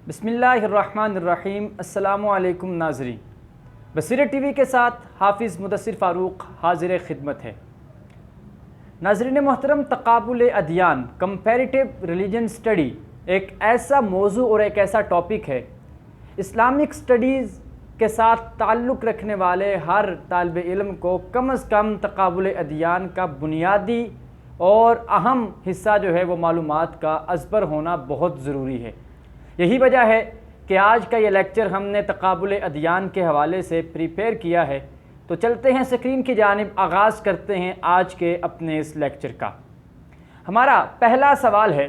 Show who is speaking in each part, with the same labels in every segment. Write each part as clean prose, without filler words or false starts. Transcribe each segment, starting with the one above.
Speaker 1: بسم اللہ الرحمن الرحیم۔ السلام علیکم ناظرین، بصیرت ٹی وی کے ساتھ حافظ مدثر فاروق حاضر خدمت ہے۔ ناظرین محترم، تقابل ادیان کمپیریٹیو ریلیجن اسٹڈی ایک ایسا موضوع اور ایک ایسا ٹاپک ہے، اسلامک اسٹڈیز کے ساتھ تعلق رکھنے والے ہر طالب علم کو کم از کم تقابل ادیان کا بنیادی اور اہم حصہ جو ہے وہ معلومات کا ازبر ہونا بہت ضروری ہے۔ یہی وجہ ہے کہ آج کا یہ لیکچر ہم نے تقابل ادیان کے حوالے سے پریپیئر کیا ہے۔ تو چلتے ہیں اسکرین کی جانب، آغاز کرتے ہیں آج کے اپنے اس لیکچر کا۔ ہمارا پہلا سوال ہے،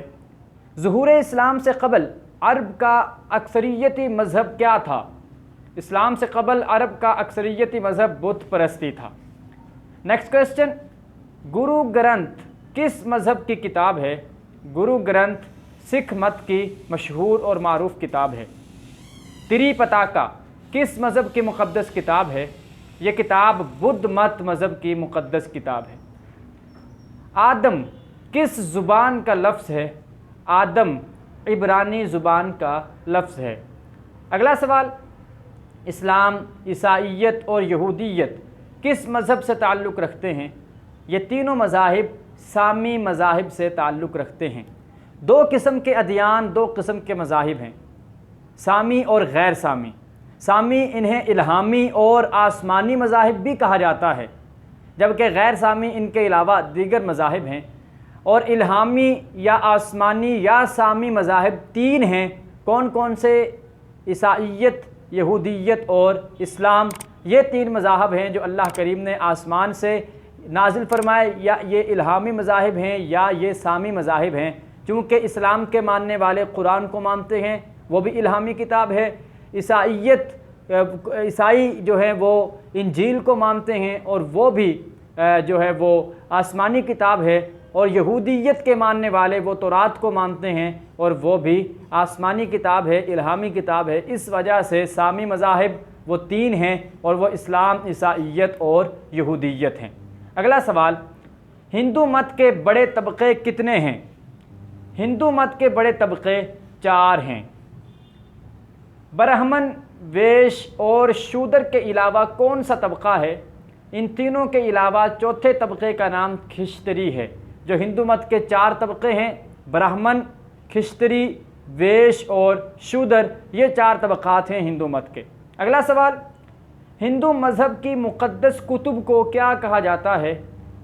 Speaker 1: ظہور اسلام سے قبل عرب کا اکثریتی مذہب کیا تھا؟ اسلام سے قبل عرب کا اکثریتی مذہب بت پرستی تھا۔ نیکسٹ کویسچن، گرو گرنتھ کس مذہب کی کتاب ہے؟ گرو گرنتھ سکھ مت کی مشہور اور معروف کتاب ہے۔ تری پتاکا کس مذہب کی مقدس کتاب ہے؟ یہ کتاب بدھ مت مذہب کی مقدس کتاب ہے۔ آدم کس زبان کا لفظ ہے؟ آدم عبرانی زبان کا لفظ ہے۔ اگلا سوال، اسلام، عیسائیت اور یہودیت کس مذہب سے تعلق رکھتے ہیں؟ یہ تینوں مذاہب سامی مذاہب سے تعلق رکھتے ہیں۔ دو قسم کے ادیان، دو قسم کے مذاہب ہیں، سامی اور غیر سامی۔ سامی انہیں الہامی اور آسمانی مذاہب بھی کہا جاتا ہے، جبکہ غیر سامی ان کے علاوہ دیگر مذاہب ہیں۔ اور الہامی یا آسمانی یا سامی مذاہب تین ہیں، کون کون سے؟ عیسائیت، یہودیت اور اسلام۔ یہ تین مذاہب ہیں جو اللہ کریم نے آسمان سے نازل فرمائے، یا یہ الہامی مذاہب ہیں یا یہ سامی مذاہب ہیں۔ چونکہ اسلام کے ماننے والے قرآن کو مانتے ہیں، وہ بھی الہامی کتاب ہے۔ عیسائی جو ہیں وہ انجیل کو مانتے ہیں اور وہ بھی جو ہے وہ آسمانی کتاب ہے۔ اور یہودیت کے ماننے والے وہ تورات کو مانتے ہیں اور وہ بھی آسمانی کتاب ہے، الہامی کتاب ہے۔ اس وجہ سے سامی مذاہب وہ تین ہیں اور وہ اسلام، عیسائیت اور یہودیت ہیں۔ اگلا سوال، ہندو مت کے بڑے طبقے کتنے ہیں؟ ہندو مت کے بڑے طبقے چار ہیں۔ برہمن، ویش اور شودر کے علاوہ کون سا طبقہ ہے؟ ان تینوں کے علاوہ چوتھے طبقے کا نام کھشتری ہے۔ جو ہندو مت کے چار طبقے ہیں، برہمن، کھشتری، ویش اور شودر، یہ چار طبقات ہیں ہندو مت کے۔ اگلا سوال، ہندو مذہب کی مقدس کتب کو کیا کہا جاتا ہے؟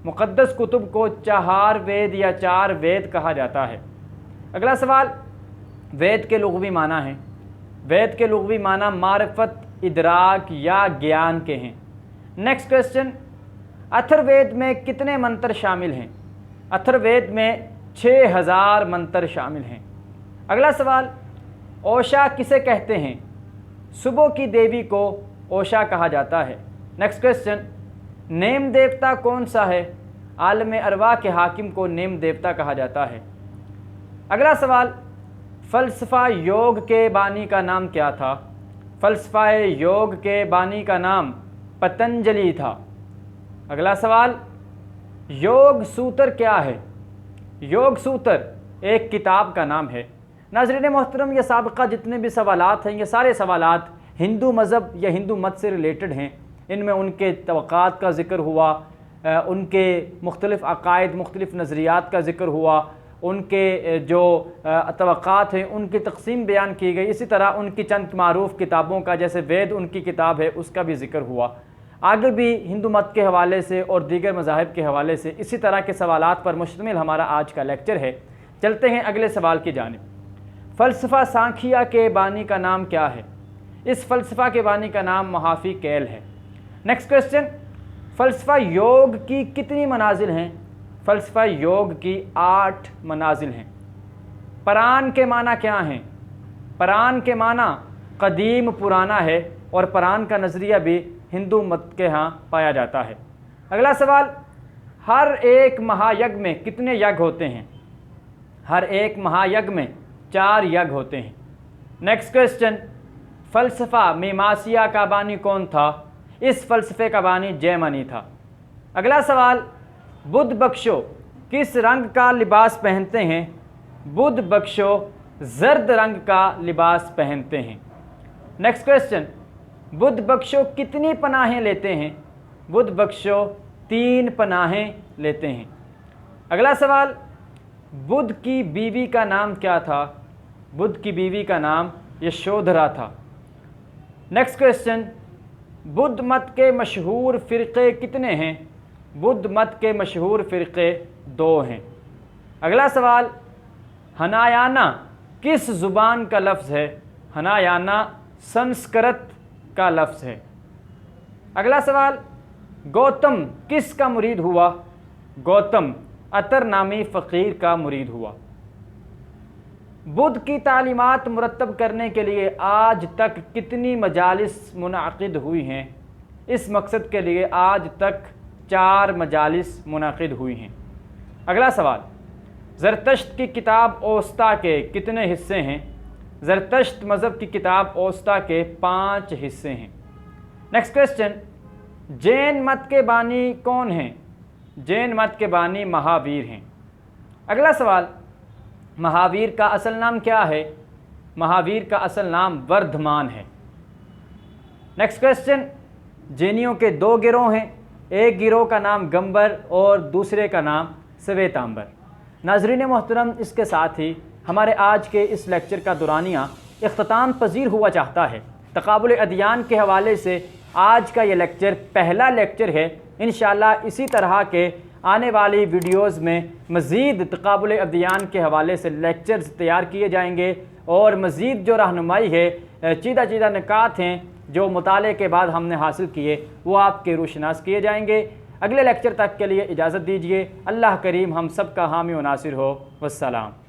Speaker 1: مقدس کتب کو چہار وید یا چار وید کہا جاتا ہے۔ اگلا سوال، وید کے لغوی معنی ہیں۔ وید کے لغوی معنی معرفت، ادراک یا گیان کے ہیں۔ نیکسٹ کویسچن، اتھر وید میں کتنے منتر شامل ہیں؟ اتھر وید میں 6000 منتر شامل ہیں۔ اگلا سوال، اوشا کسے کہتے ہیں؟ صبح کی دیوی کو اوشا کہا جاتا ہے۔ نیکسٹ کویسچن، نیم دیوتا کون سا ہے؟ عالم ارواح کے حاکم کو نیم دیوتا کہا جاتا ہے۔ اگلا سوال، فلسفہ یوگ کے بانی کا نام کیا تھا؟ فلسفہ یوگ کے بانی کا نام پتنجلی تھا۔ اگلا سوال، یوگ سوتر کیا ہے؟ یوگ سوتر ایک کتاب کا نام ہے۔ ناظرین محترم، یہ سابقہ جتنے بھی سوالات ہیں، یہ سارے سوالات ہندو مذہب یا ہندو مت سے ریلیٹڈ ہیں۔ ان میں ان کے توقعات کا ذکر ہوا، ان کے مختلف عقائد، مختلف نظریات کا ذکر ہوا، ان کے جو توقعات ہیں ان کی تقسیم بیان کی گئی۔ اسی طرح ان کی چند معروف کتابوں کا، جیسے وید ان کی کتاب ہے، اس کا بھی ذکر ہوا۔ آگے بھی ہندو مت کے حوالے سے اور دیگر مذاہب کے حوالے سے اسی طرح کے سوالات پر مشتمل ہمارا آج کا لیکچر ہے۔ چلتے ہیں اگلے سوال کی جانب۔ فلسفہ سانکھیہ کے بانی کا نام کیا ہے؟ اس فلسفہ کے بانی کا نام محافی کیل ہے۔ نیکسٹ کویسچن، فلسفہ یوگ کی کتنی منازل ہیں؟ فلسفہ یوگ کی 8 منازل ہیں۔ پران کے معنی کیا ہیں؟ پران کے معنی قدیم، پرانا ہے، اور پران کا نظریہ بھی ہندو مت کے ہاں پایا جاتا ہے۔ اگلا سوال، ہر ایک مہا یگ میں کتنے یگ ہوتے ہیں؟ ہر ایک مہا یگ میں 4 یگ ہوتے ہیں۔ نیکسٹ کویسچن، فلسفہ میماسیا کا بانی کون تھا؟ اس فلسفے کا بانی جیمنی تھا۔ اگلا سوال، بدھ بخشو کس رنگ کا لباس پہنتے ہیں؟ بدھ بخشو زرد رنگ کا لباس پہنتے ہیں؟ نیکسٹ کویسچن، بدھ بخشو کتنی پناہیں لیتے ہیں؟ بدھ بخشو 3 پناہیں لیتے ہیں۔ اگلا سوال، بدھ کی بیوی کا نام کیا تھا؟ بدھ کی بیوی کا نام یشودھرا تھا۔ نیکسٹ کویسچن، بدھ مت کے مشہور فرقے کتنے ہیں؟ بدھ مت کے مشہور فرقے 2 ہیں۔ اگلا سوال، ہنایانا کس زبان کا لفظ ہے؟ ہنایانا سنسکرت کا لفظ ہے۔ اگلا سوال، گوتم کس کا مرید ہوا؟ گوتم اتر نامی فقیر کا مرید ہوا۔ بدھ کی تعلیمات مرتب کرنے کے لیے آج تک کتنی مجالس منعقد ہوئی ہیں؟ اس مقصد کے لیے آج تک 4 مجالس منعقد ہوئی ہیں۔ اگلا سوال، زرتشت کی کتاب اوستا کے کتنے حصے ہیں؟ زرتشت مذہب کی کتاب اوستا کے 5 حصے ہیں۔ نیکسٹ کویسچن، جین مت کے بانی کون ہیں؟ جین مت کے بانی مہاویر ہیں۔ اگلا سوال، مہاویر کا اصل نام کیا ہے؟ مہاویر کا اصل نام وردھمان ہے۔ نیکسٹ کویسچن، جینیوں کے 2 گروہ ہیں، ایک گروہ کا نام گمبر اور دوسرے کا نام سویتامبر۔ ناظرین محترم، اس کے ساتھ ہی ہمارے آج کے اس لیکچر کا دورانیہ اختتام پذیر ہوا چاہتا ہے۔ تقابل ادیان کے حوالے سے آج کا یہ لیکچر پہلا لیکچر ہے۔ انشاءاللہ اسی طرح کے آنے والی ویڈیوز میں مزید تقابل ادیان کے حوالے سے لیکچرز تیار کیے جائیں گے، اور مزید جو رہنمائی ہے، چیدہ نکات ہیں جو مطالعے کے بعد ہم نے حاصل کیے، وہ آپ کے روشناس کیے جائیں گے۔ اگلے لیکچر تک کے لیے اجازت دیجیے۔ اللہ کریم ہم سب کا حامی و ناصر ہو۔ والسلام۔